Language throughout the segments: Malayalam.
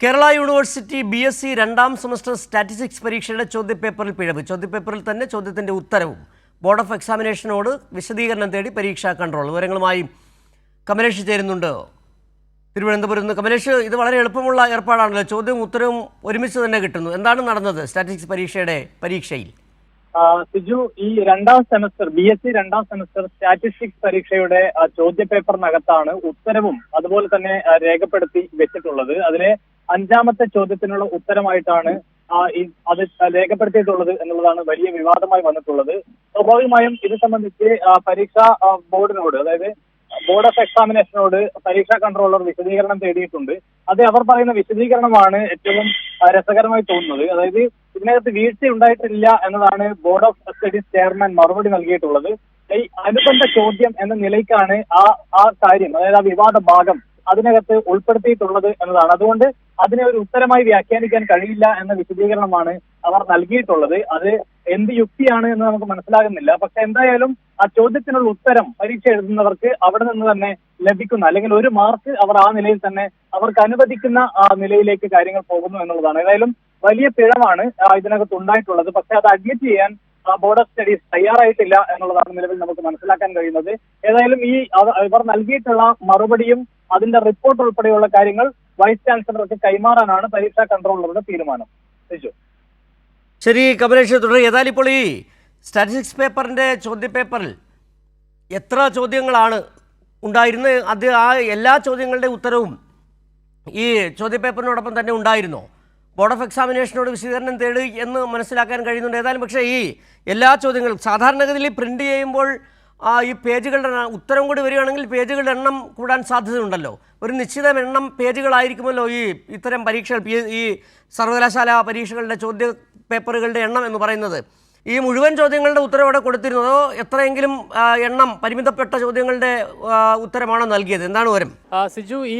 കേരള യൂണിവേഴ്സിറ്റി BSc രണ്ടാം സെമസ്റ്റർ സ്റ്റാറ്റിസ്റ്റിക്സ് പരീക്ഷയുടെ ചോദ്യപേപ്പറിൽ പിഴവ്. ചോദ്യപേപ്പറിൽ തന്നെ ചോദ്യത്തിൻ്റെ ഉത്തരവും. ബോർഡ് ഓഫ് എക്സാമിനേഷനോട് വിശദീകരണം തേടി പരീക്ഷാ കൺട്രോൾ. വിവരങ്ങളുമായി കമലേഷ് ചേരുന്നുണ്ട് തിരുവനന്തപുരത്ത് നിന്ന്. കമലേഷ്, ഇത് വളരെ എളുപ്പമുള്ള ഏർപ്പാടാണല്ലോ, ചോദ്യവും ഉത്തരവും ഒരുമിച്ച് തന്നെ കിട്ടുന്നു. എന്താണ് നടന്നത് സ്റ്റാറ്റിസ്റ്റിക്സ് പരീക്ഷയിൽ? സിജു, ഈ രണ്ടാം സെമസ്റ്റർ BSc രണ്ടാം സെമസ്റ്റർ സ്റ്റാറ്റിസ്റ്റിക്സ് പരീക്ഷയുടെ ചോദ്യപേപ്പറിനകത്താണ് ഉത്തരവും അതുപോലെ തന്നെ രേഖപ്പെടുത്തി വെച്ചിട്ടുള്ളത്. അതിലെ അഞ്ചാമത്തെ ചോദ്യത്തിനുള്ള ഉത്തരമായിട്ടാണ് അത് രേഖപ്പെടുത്തിയിട്ടുള്ളത് എന്നുള്ളതാണ് വലിയ വിവാദമായി വന്നിട്ടുള്ളത്. സ്വാഭാവികമായും ഇത് സംബന്ധിച്ച് പരീക്ഷാ ബോർഡിനോട്, അതായത് ബോർഡ് ഓഫ് എക്സാമിനേഷനോട് പരീക്ഷാ കൺട്രോളർ വിശദീകരണം തേടിയിട്ടുണ്ട്. അത് അവർ പറയുന്ന വിശദീകരണമാണ് ഏറ്റവും രസകരമായി തോന്നുന്നത്. അതായത് ഇതിനകത്ത് വീഴ്ച ഉണ്ടായിട്ടില്ല എന്നതാണ് ബോർഡ് ഓഫ് സ്റ്റഡീസ് ചെയർമാൻ മറുപടി നൽകിയിട്ടുള്ളത്. ഈ അനുബന്ധ ചോദ്യം എന്ന നിലയ്ക്കാണ് ആ കാര്യം, അതായത് ആ വിവാദ ഭാഗം അതിനകത്ത് ഉൾപ്പെടുത്തിയിട്ടുള്ളത് എന്നതാണ്. അതുകൊണ്ട് അതിനെ ഒരു ഉത്തരമായി വ്യാഖ്യാനിക്കാൻ കഴിയില്ല എന്ന വിശദീകരണമാണ് അവർ നൽകിയിട്ടുള്ളത്. അത് എന്ത് യുക്തിയാണ് എന്ന് നമുക്ക് മനസ്സിലാകുന്നില്ല. പക്ഷെ എന്തായാലും ആ ചോദ്യത്തിനുള്ള ഉത്തരം പരീക്ഷ എഴുതുന്നവർക്ക് അവിടെ നിന്ന് തന്നെ ലഭിക്കുന്ന, അല്ലെങ്കിൽ ഒരു മാർക്ക് അവർ ആ നിലയിൽ തന്നെ അവർക്ക് അനുവദിക്കുന്ന ആ നിലയിലേക്ക് കാര്യങ്ങൾ പോകുന്നു എന്നുള്ളതാണ്. ഏതായാലും വലിയ പിഴവാണ് ഇതിനകത്ത് ഉണ്ടായിട്ടുള്ളത്. പക്ഷെ അത് അഡ്മിറ്റ് ചെയ്യാൻ ബോർഡ് ഓഫ് സ്റ്റഡീസ് തയ്യാറായിട്ടില്ല എന്നുള്ളതാണ് നിലവിൽ നമുക്ക് മനസ്സിലാക്കാൻ കഴിയുന്നത്. ഏതായാലും ഇവർ നൽകിയിട്ടുള്ള മറുപടിയും അതിന്റെ റിപ്പോർട്ട് ഉൾപ്പെടെയുള്ള കാര്യങ്ങൾ വൈസ് ചാൻസലർക്ക് കൈമാറാനാണ് പരീക്ഷാ കൺട്രോളറുടെ തീരുമാനം. ശരി കമലേഷ്, തുടരും. ഏതായാലും ഇപ്പോൾ ഈ സ്റ്റാറ്റിസ്റ്റിക്സ് പേപ്പറിൻ്റെ ചോദ്യപേപ്പറിൽ എത്ര ചോദ്യങ്ങളാണ് ഉണ്ടായിരുന്നത്? അത് എല്ലാ ചോദ്യങ്ങളുടെ ഉത്തരവും ഈ ചോദ്യപേപ്പറിനോടൊപ്പം തന്നെ ഉണ്ടായിരുന്നോ? ബോർഡ് ഓഫ് എക്സാമിനേഷനോട് വിശദീകരണം തേടി എന്ന് മനസ്സിലാക്കാൻ കഴിയുന്നുണ്ട്. ഏതായാലും പക്ഷേ ഈ എല്ലാ ചോദ്യങ്ങളും സാധാരണഗതിയിൽ പ്രിൻ്റ് ചെയ്യുമ്പോൾ ഈ പേജുകളുടെ ഉത്തരം കൂടി വരികയാണെങ്കിൽ പേജുകളുടെ എണ്ണം കൂടാൻ സാധ്യതയുണ്ടല്ലോ. ഒരു നിശ്ചിത എണ്ണം പേജുകളായിരിക്കുമല്ലോ ഇത്തരം പരീക്ഷകൾ, ഈ സർവകലാശാല പരീക്ഷകളുടെ ചോദ്യ പേപ്പറുകളുടെ എണ്ണം എന്ന് പറയുന്നത്. ഈ മുഴുവൻ ചോദ്യങ്ങളുടെ ഉത്തരം അവിടെ കൊടുത്തിരുന്നു, അതോ എത്രയെങ്കിലും എണ്ണം പരിമിതപ്പെട്ട ചോദ്യങ്ങളുടെ ഉത്തരമാണോ നൽകിയത്? എന്താണ് വിവരം? സിജു, ഈ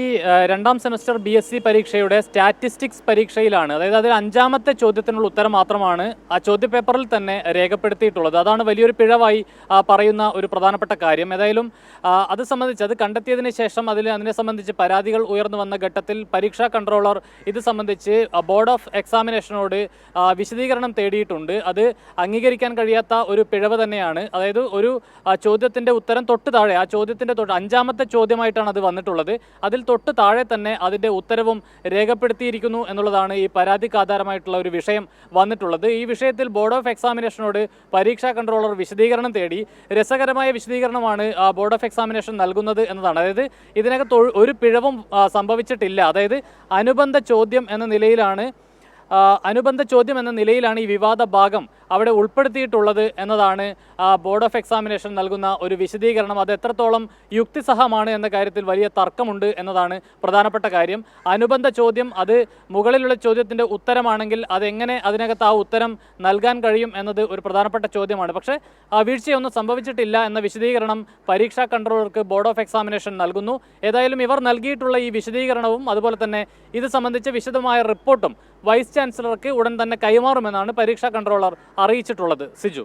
രണ്ടാം സെമസ്റ്റർ BSc പരീക്ഷയുടെ സ്റ്റാറ്റിസ്റ്റിക്സ് പരീക്ഷയിലാണ്, അതായത് അതിൽ അഞ്ചാമത്തെ ചോദ്യത്തിനുള്ള ഉത്തരം മാത്രമാണ് ആ ചോദ്യപേപ്പറിൽ തന്നെ രേഖപ്പെടുത്തിയിട്ടുള്ളത്. അതാണ് വലിയൊരു പിഴവായി പറയുന്ന ഒരു പ്രധാനപ്പെട്ട കാര്യം. ഏതായാലും അത് സംബന്ധിച്ച്, അത് കണ്ടെത്തിയതിന് ശേഷം അതിനെ സംബന്ധിച്ച് പരാതികൾ ഉയർന്നു വന്ന ഘട്ടത്തിൽ പരീക്ഷാ കൺട്രോളർ ഇത് സംബന്ധിച്ച് ബോർഡ് ഓഫ് എക്സാമിനേഷനോട് വിശദീകരണം തേടിയിട്ടുണ്ട്. അത് അംഗീകരിക്കാൻ കഴിയാത്ത ഒരു പിഴവ് തന്നെയാണ്. അതായത് ഒരു ചോദ്യത്തിൻ്റെ ഉത്തരം തൊട്ട് താഴെ, ആ ചോദ്യത്തിൻ്റെ അഞ്ചാമത്തെ ചോദ്യമായിട്ടാണ് അത് വന്നിട്ടുള്ളത്. അതിൽ തൊട്ട് താഴെ തന്നെ അതിൻ്റെ ഉത്തരവും രേഖപ്പെടുത്തിയിരിക്കുന്നു എന്നുള്ളതാണ് ഈ പരാതിക്ക് ആധാരമായിട്ടുള്ള ഒരു വിഷയം വന്നിട്ടുള്ളത്. ഈ വിഷയത്തിൽ ബോർഡ് ഓഫ് എക്സാമിനേഷനോട് പരീക്ഷാ കൺട്രോളർ വിശദീകരണം തേടി. രസകരമായ വിശദീകരണമാണ് ബോർഡ് ഓഫ് എക്സാമിനേഷൻ നൽകുന്നത് എന്നതാണ്. അതായത് ഇതിനകത്ത് ഒരു പിഴവും സംഭവിച്ചിട്ടില്ല. അതായത് അനുബന്ധ ചോദ്യം എന്ന നിലയിലാണ് ഈ വിവാദ ഭാഗം അവിടെ ഉൾപ്പെടുത്തിയിട്ടുള്ളത് എന്നതാണ് ബോർഡ് ഓഫ് എക്സാമിനേഷൻ നൽകുന്ന ഒരു വിശദീകരണം. അത് എത്രത്തോളം യുക്തിസഹമാണ് എന്ന കാര്യത്തിൽ വലിയ തർക്കമുണ്ട് എന്നതാണ് പ്രധാനപ്പെട്ട കാര്യം. അനുബന്ധ ചോദ്യം അത് മുകളിലുള്ള ചോദ്യത്തിൻ്റെ ഉത്തരമാണെങ്കിൽ അതെങ്ങനെ അതിനകത്ത് ആ ഉത്തരം നൽകാൻ കഴിയും എന്നത് ഒരു പ്രധാനപ്പെട്ട ചോദ്യമാണ്. പക്ഷേ വീഴ്ചയൊന്നും സംഭവിച്ചിട്ടില്ല എന്ന വിശദീകരണം പരീക്ഷാ കൺട്രോളർക്ക് ബോർഡ് ഓഫ് എക്സാമിനേഷൻ നൽകുന്നു. ഏതായാലും ഇവർ നൽകിയിട്ടുള്ള ഈ വിശദീകരണവും അതുപോലെ തന്നെ ഇത് സംബന്ധിച്ച വിശദമായ റിപ്പോർട്ടും വൈസ് ചാൻസലർക്ക് ഉടൻ തന്നെ കൈമാറുമെന്നാണ് പരീക്ഷാ കൺട്രോളർ അറിയിച്ചിട്ടുള്ളത്. സിജു.